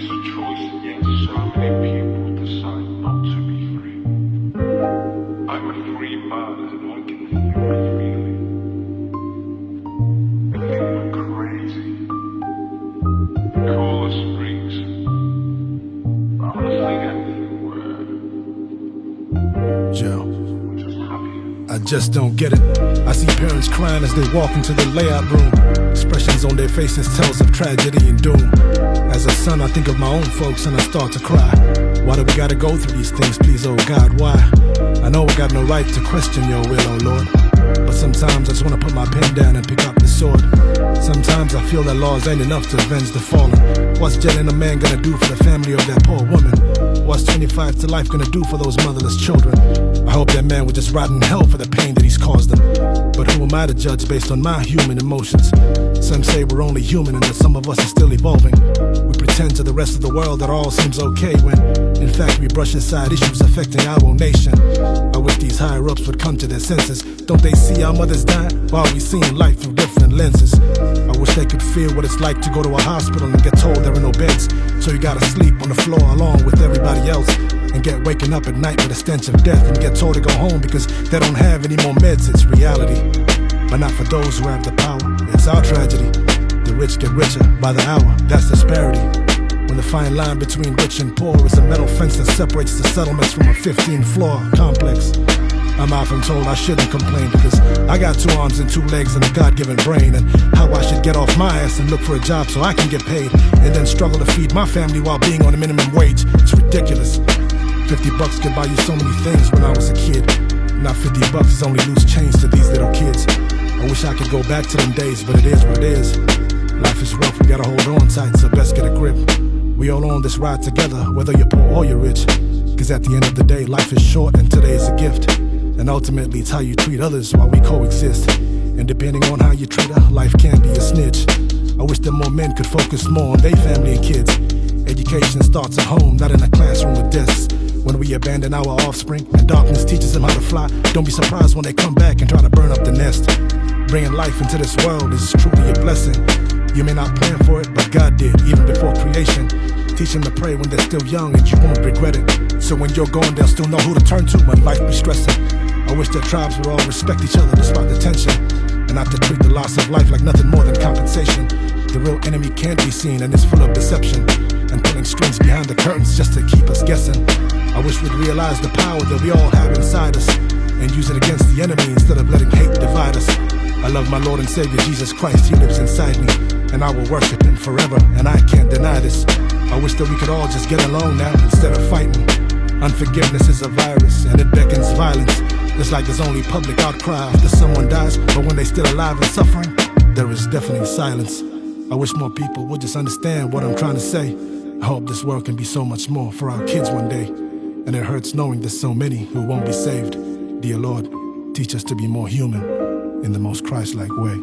is a choice, and yet so many people decide not to be free. I'm a free man, and I can think freely. I think we're crazy. Call us freaks. But honestly, anything we're Joe, just happy. I just don't get it. I see parents crying as they walk into the layout room. Expressions on their faces tells of tragedy and doom. As a son, I think of my own folks and I start to cry. Why do we gotta go through these things, please, oh God, why? I know we got no right to question your will, oh Lord. But sometimes I just wanna put my pen down and pick up the sword. Sometimes I feel that laws ain't enough to avenge the fallen. What's jailing a man gonna do for the family of that poor woman? What's 25 to life gonna do for those motherless children? I hope that man would just rot in hell for the pain that he's caused them. But who am I to judge based on my human emotions? Some say we're only human and that some of us are still evolving. We pretend to the rest of the world that all seems okay when, in fact, we brush aside issues affecting our own nation. I wish these higher-ups would come to their senses. Don't they see our mothers die while we seeing life through different lenses? I wish they could feel what it's like to go to a hospital and get told there are no beds, so you gotta sleep on the floor along with everybody else, and get waking up at night with a stench of death and get told to go home because they don't have any more meds. It's reality, but not for those who have the power. It's our tragedy. The rich get richer by the hour. That's disparity. When the fine line between rich and poor is a metal fence that separates the settlements from a 15-floor complex. I'm often told I shouldn't complain because I got 2 arms and 2 legs and a God-given brain, and how I should get off my ass and look for a job so I can get paid, and then struggle to feed my family while being on a minimum wage. It's ridiculous. $50 could buy you so many things when I was a kid. Now $50 is only loose change to these little kids. I wish I could go back to them days, but it is what it is. Life is rough, we gotta hold on tight, so best get a grip. We all on this ride together, whether you're poor or you're rich. Cause at the end of the day, life is short and today is a gift. And ultimately it's how you treat others while we coexist. And depending on how you treat her, life can be a snitch. I wish that more men could focus more on their family and kids. Education starts at home, not in a classroom with desks. When we abandon our offspring and darkness teaches them how to fly, don't be surprised when they come back and try to burn up the nest. Bringing life into this world is truly a blessing. You may not plan for it, but God did, even before creation. Teach them to pray when they're still young and you won't regret it. So when you're gone, they'll still know who to turn to when life be stressing. I wish that tribes would all respect each other despite the tension, and not to treat the loss of life like nothing more than compensation. The real enemy can't be seen and it's full of deception, and pulling strings behind the curtains just to keep us guessing. I wish we'd realize the power that we all have inside us and use it against the enemy instead of letting hate divide us. I love my Lord and Savior Jesus Christ, He lives inside me, and I will worship Him forever, and I can't deny this. I wish that we could all just get along now instead of fighting. Unforgiveness is a virus and it beckons violence. It's like there's only public outcry after someone dies, but when they're still alive and suffering, there is deafening silence. I wish more people would just understand what I'm trying to say. I hope this world can be so much more for our kids one day, and it hurts knowing there's so many who won't be saved. Dear Lord, teach us to be more human in the most Christ-like way.